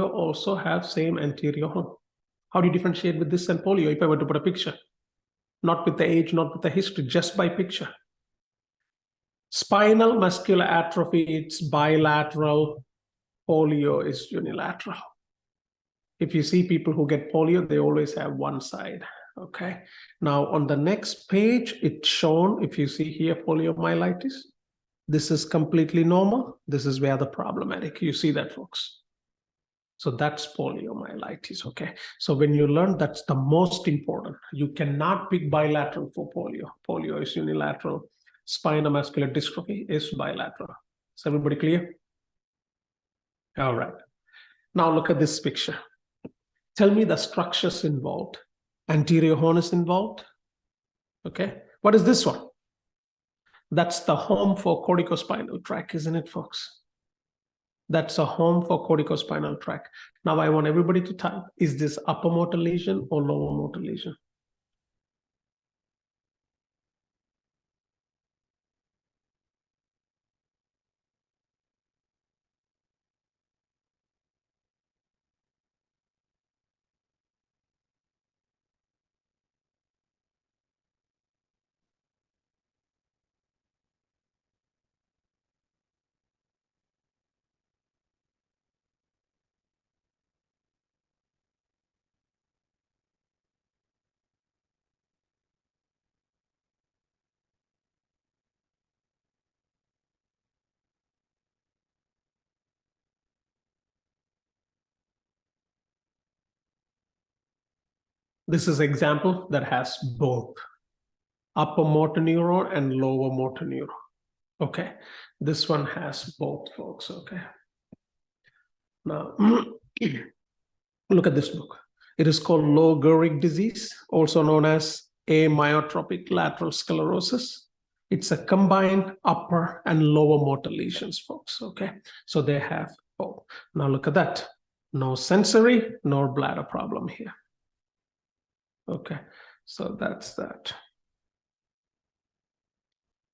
polio also have same anterior horn. How do you differentiate with this and polio if I were to put a picture? Not with the age, not with the history, just by picture. Spinal muscular atrophy, it's bilateral. Polio is unilateral. If you see people who get polio, they always have one side. Okay. Now on the next page, it's shown, if you see here, poliomyelitis. This is completely normal. This is where the problematic. You see that, folks. So that's poliomyelitis, okay? So when you learn, that's the most important. You cannot pick bilateral for polio. Polio is unilateral. Spinal muscular dystrophy is bilateral. Is everybody clear? All right. Now look at this picture. Tell me the structures involved. Anterior horn is involved. Okay. What is this one? That's the home for corticospinal tract, isn't it, folks? That's a home for corticospinal tract. Now I want everybody to type, is this upper motor lesion or lower motor lesion? This is an example that has both upper motor neuron and lower motor neuron. Okay, this one has both, folks. Okay, now look at this book. It is called Lou Gehrig disease, also known as amyotrophic lateral sclerosis. It's a combined upper and lower motor lesions, folks. Okay, so they have both. Now look at that. No sensory nor bladder problem here. Okay, so that's that.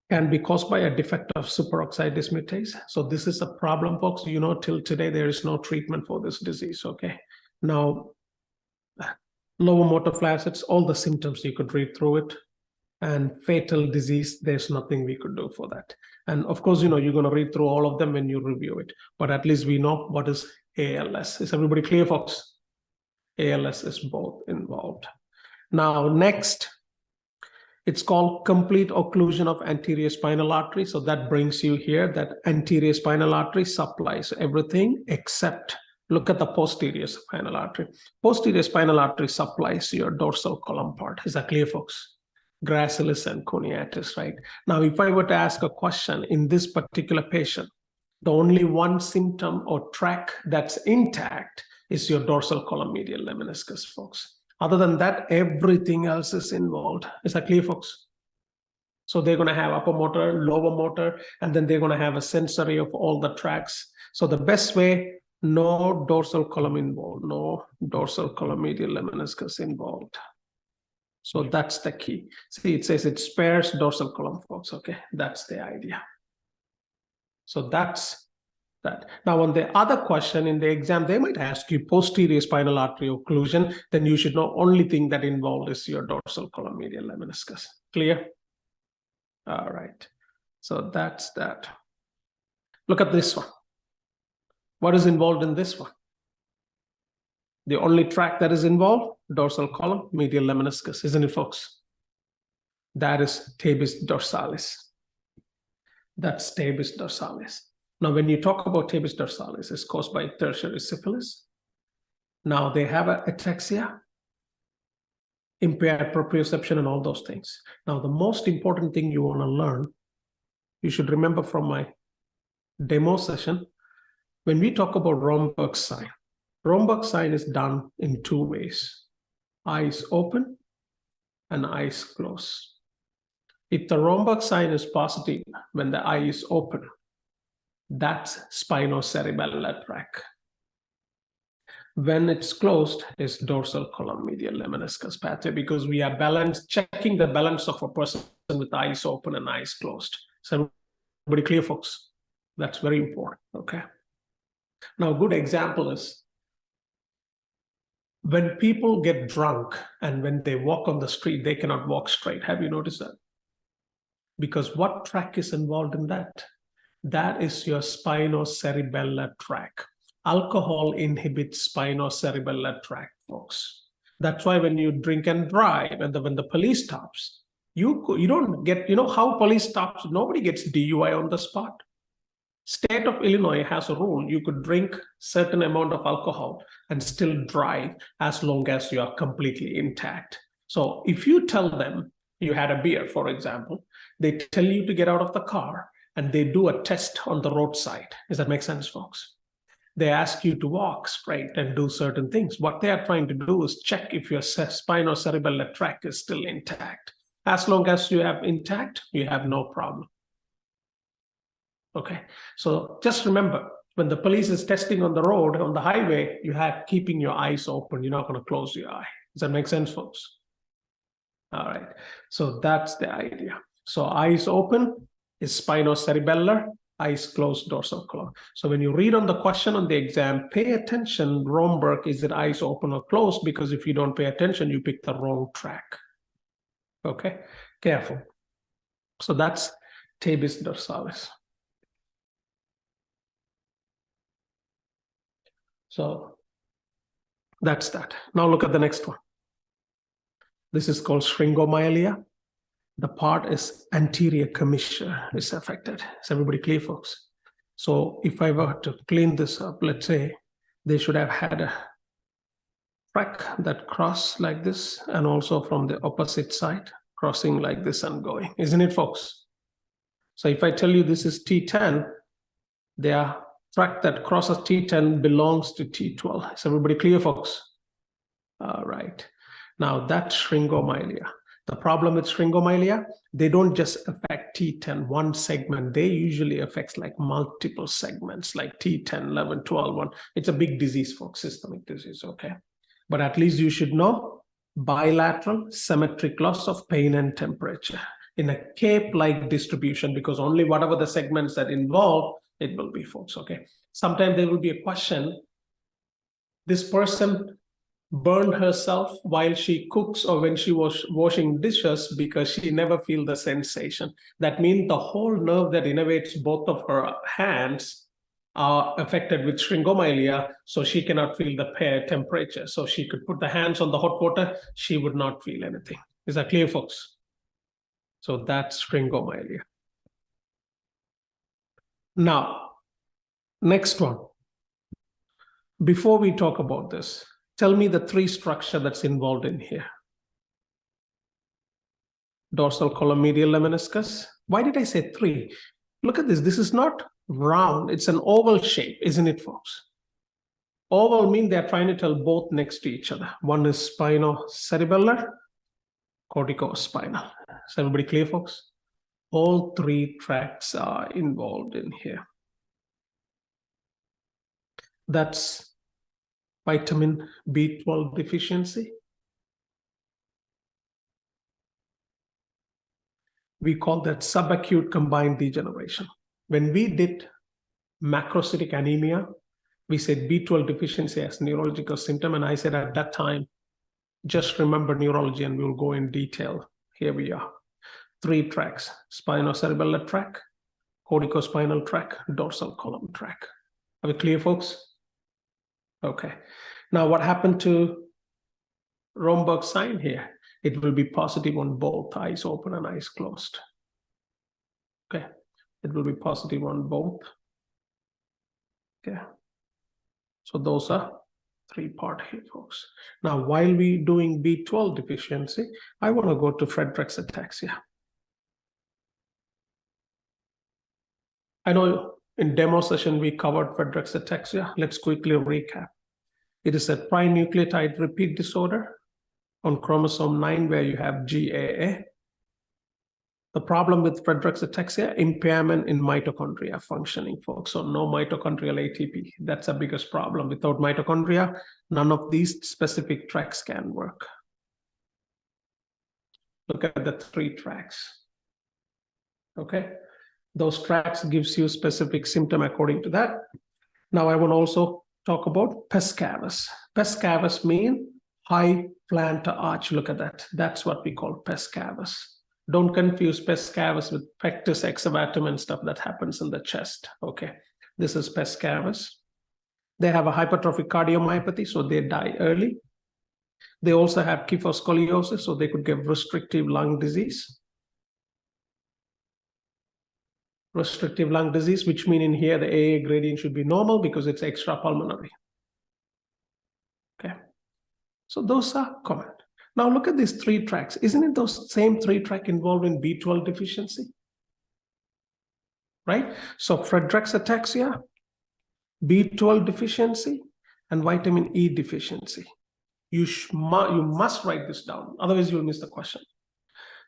Can be caused by a defect of superoxide dismutase. So this is a problem, folks. You know, till today, there is no treatment for this disease, okay? Now, lower motor flaccets, all the symptoms, you could read through it. And fatal disease, there's nothing we could do for that. And of course, you know, you're going to read through all of them when you review it. But at least we know what is ALS. Is everybody clear, folks? ALS is both involved. Now, next, it's called complete occlusion of anterior spinal artery. So that brings you here that anterior spinal artery supplies everything except, look at the posterior spinal artery. Posterior spinal artery supplies your dorsal column part. Is that clear, folks? Gracilis and cuneatus, right? Now, if I were to ask a question in this particular patient, the only one symptom or tract that's intact is your dorsal column medial lemniscus, folks. Other than that, everything else is involved. Is that clear, folks? So they're going to have upper motor, lower motor, and then they're going to have a sensory of all the tracts. So the best way, no dorsal column involved, no dorsal column medial lemniscus involved. So that's the key. See, it says it spares dorsal column, folks. Okay, that's the idea. So that's that. Now, on the other question in the exam, they might ask you posterior spinal artery occlusion. Then you should know only thing that involved is your dorsal column medial lemniscus. Clear? All right. So that's that. Look at this one. What is involved in this one? The only tract that is involved, dorsal column medial lemniscus, isn't it, folks? That is tabes dorsalis. That's tabes dorsalis. Now, when you talk about tabes dorsalis, it's caused by tertiary syphilis. Now, they have ataxia, impaired proprioception, and all those things. Now, the most important thing you want to learn, you should remember from my demo session, when we talk about Romberg sign is done in two ways. Eyes open and eyes closed. If the Romberg sign is positive when the eye is open, that's spinocerebellar tract. When it's closed, it's dorsal column medial lemniscus pathway, because we are checking the balance of a person with eyes open and eyes closed. So everybody clear, folks? That's very important, okay? Now, a good example is When people get drunk and when they walk on the street, they cannot walk straight. Have you noticed that? Because what tract is involved in that? That is your spinocerebellar tract. Alcohol inhibits spinocerebellar tract, folks. That's why when you drink and drive, and when the police stops, you don't get, how police stops, nobody gets DUI on the spot. State of Illinois has a rule, you could drink certain amount of alcohol and still drive as long as you are completely intact. So if you tell them you had a beer, for example, they tell you to get out of the car and they do a test on the roadside. Does that make sense, folks? They ask you to walk straight and do certain things. What they are trying to do is check if your spinocerebellar tract is still intact. As long as you have intact, you have no problem. Okay, so just remember, when the police is testing on the road, on the highway, you have keeping your eyes open. You're not going to close your eye. Does that make sense, folks? All right, so that's the idea. So eyes open is spinocerebellar, eyes closed dorsal column. So when you read on the question on the exam, pay attention, Romberg, is it eyes open or closed? Because if you don't pay attention, you pick the wrong track. Okay, careful. So that's tabes dorsalis. So that's that. Now look at the next one. This is called syringomyelia. The part is anterior commissure is affected. Is everybody clear, folks? So if I were to clean this up, let's say they should have had a track that cross like this, and also from the opposite side, crossing like this and going, isn't it, folks? So if I tell you this is T10, their track that crosses T10 belongs to T12. Is everybody clear, folks? All right. Now that's syringomyelia. The problem with syringomyelia, they don't just affect T10, one segment. They usually affect like multiple segments, like T10, 11, 12, 1. It's a big disease, folks, systemic disease, okay? But at least you should know bilateral symmetric loss of pain and temperature in a cape-like distribution, because only whatever the segments that involve, it will be, folks, okay? Sometimes there will be a question, this person burned herself while she cooks or when she was washing dishes because she never feel the sensation. That means the whole nerve that innervates both of her hands are affected with syringomyelia, so she cannot feel the temperature. So she could put the hands on the hot water, she would not feel anything. Is that clear, folks? So that's syringomyelia. Now, next one. Before we talk about this, tell me the three structure that's involved in here. Dorsal column medial lemniscus. Why did I say three? Look at this. This is not round. It's an oval shape, isn't it, folks? Oval means they're trying to tell both next to each other. One is spinocerebellar, corticospinal. Is everybody clear, folks? All three tracts are involved in here. That's vitamin B12 deficiency. We call that subacute combined degeneration. When we did macrocytic anemia, we said B12 deficiency as neurological symptom. And I said at that time, just remember neurology and we'll go in detail. Here we are. Three tracts: spinocerebellar tract, corticospinal tract, dorsal column tract. Are we clear, folks? Okay. Now what happened to Romberg sign here? It will be positive on both, eyes open and eyes closed. Okay. It will be positive on both. Okay. So those are three part here, folks. Now, while we doing B12 deficiency, I want to go to Friedreich's ataxia. I know in demo session, we covered Friedreich's ataxia. Let's quickly recap. It is a trinucleotide repeat disorder on chromosome 9 where you have GAA. The problem with Friedreich's ataxia, impairment in mitochondria functioning, folks. So no mitochondrial ATP. That's the biggest problem. Without mitochondria, none of these specific tracks can work. Look at the three tracks. Okay. Those tracks gives you specific symptom according to that. Now I want to also talk about pes cavus. Pes cavus mean high plantar arch. Look at that. That's what we call pes cavus. Don't confuse pes cavus with pectus excavatum and stuff that happens in the chest. Okay, this is pes cavus. They have a hypertrophic cardiomyopathy, so they die early. They also have kyphoscoliosis, so they could get restrictive lung disease. Restrictive lung disease, which mean in here the AA gradient should be normal because it's extrapulmonary. Okay, so those are common. Now look at these 3 tracks. Isn't it those same 3 tracks involved in B12 deficiency? Right? So Friedreich's ataxia, B12 deficiency, and vitamin E deficiency. You must write this down, otherwise you'll miss the question.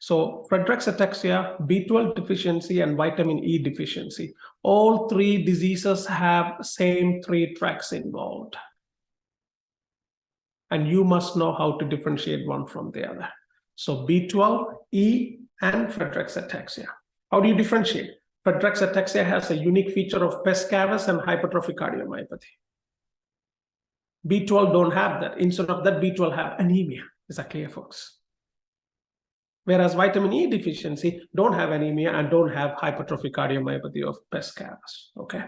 So Friedreich's ataxia, B12 deficiency, and vitamin E deficiency. All 3 diseases have same 3 tracks involved. And you must know how to differentiate one from the other. So B12, E, and Friedreich's ataxia. How do you differentiate? Friedreich's ataxia has a unique feature of pes cavus and hypertrophic cardiomyopathy. B12 don't have that. Instead of that, B12 have anemia. Is that clear, folks? Whereas vitamin E deficiency don't have anemia and don't have hypertrophic cardiomyopathy of pes cavus. Okay,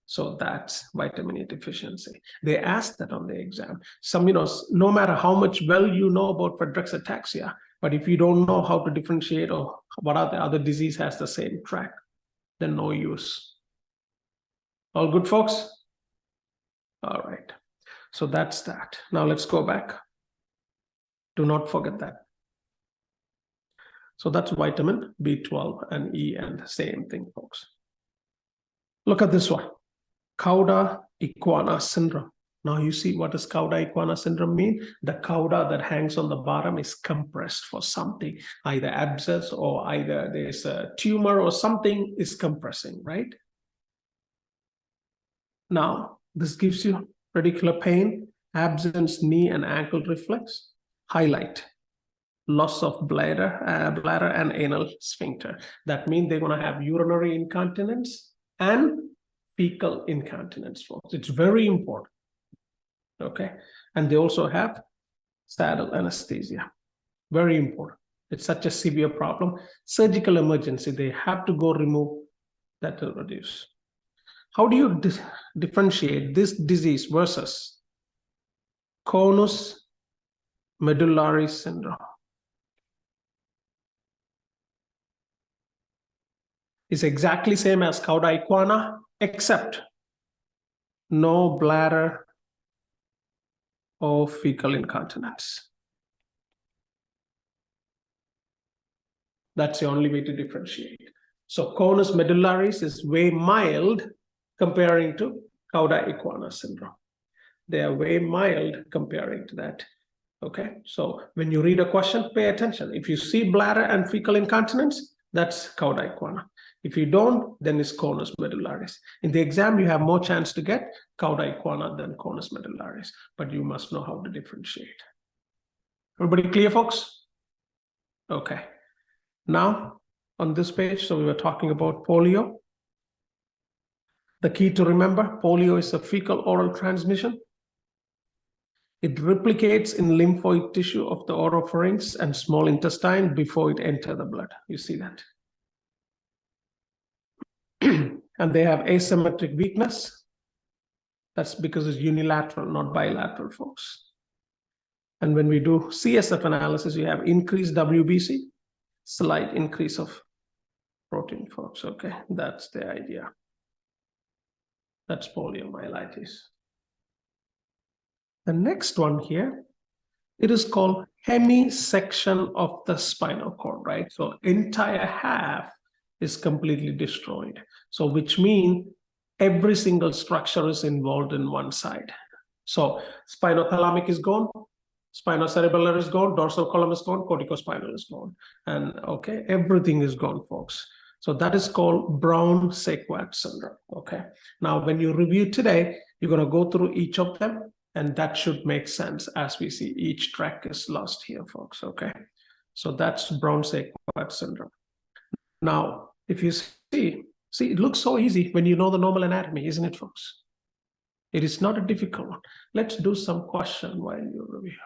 so that's vitamin E deficiency. They asked that on the exam. Some, no matter how much well you know about Friedreich's ataxia, but if you don't know how to differentiate or what other disease has the same track, then no use. All good, folks? All right. So that's that. Now let's go back. Do not forget that. So that's vitamin B12 and E, and the same thing, folks. Look at this one. Cauda-Equina syndrome. Now you see what does Cauda-Equina syndrome mean? The cauda that hangs on the bottom is compressed for something, either abscess or either there's a tumor or something is compressing, right? Now, this gives you radicular pain, absence, knee and ankle reflex. Highlight. Loss of bladder and anal sphincter. That means they're going to have urinary incontinence and fecal incontinence, folks. It's very important. Okay, and they also have saddle anesthesia. Very important. It's such a severe problem. Surgical emergency. They have to go remove that to reduce. How do you differentiate this disease versus conus medullaris syndrome? It's exactly same as Cauda-Equina, except no bladder or fecal incontinence. That's the only way to differentiate. So conus medullaris is way mild comparing to Cauda-Equina syndrome. They are way mild comparing to that. Okay, so when you read a question, pay attention. If you see bladder and fecal incontinence, that's Cauda-Equina. If you don't, then it's conus medullaris. In the exam, you have more chance to get Cauda-Equina than conus medullaris, but you must know how to differentiate. Everybody clear, folks? Okay. Now, on this page, so we were talking about polio. The key to remember, polio is a fecal oral transmission. It replicates in lymphoid tissue of the oropharynx and small intestine before it enters the blood. You see that? And they have asymmetric weakness. That's because it's unilateral, not bilateral, folks. And when we do CSF analysis, you have increased WBC, slight increase of protein, folks. Okay, that's the idea. That's poliomyelitis. The next one here, it is called hemisection of the spinal cord, right? So entire half is completely destroyed. So which means every single structure is involved in one side. So spinothalamic is gone, spinocerebellar is gone, dorsal column is gone, corticospinal is gone. And okay, everything is gone, folks. So that is called Brown-Séquard syndrome, okay? Now, when you review today, you're gonna go through each of them, and that should make sense as we see each track is lost here, folks, okay? So that's Brown-Séquard syndrome. Now, if you see, it looks so easy when you know the normal anatomy, isn't it, folks? It is not a difficult one. Let's do some question while you review.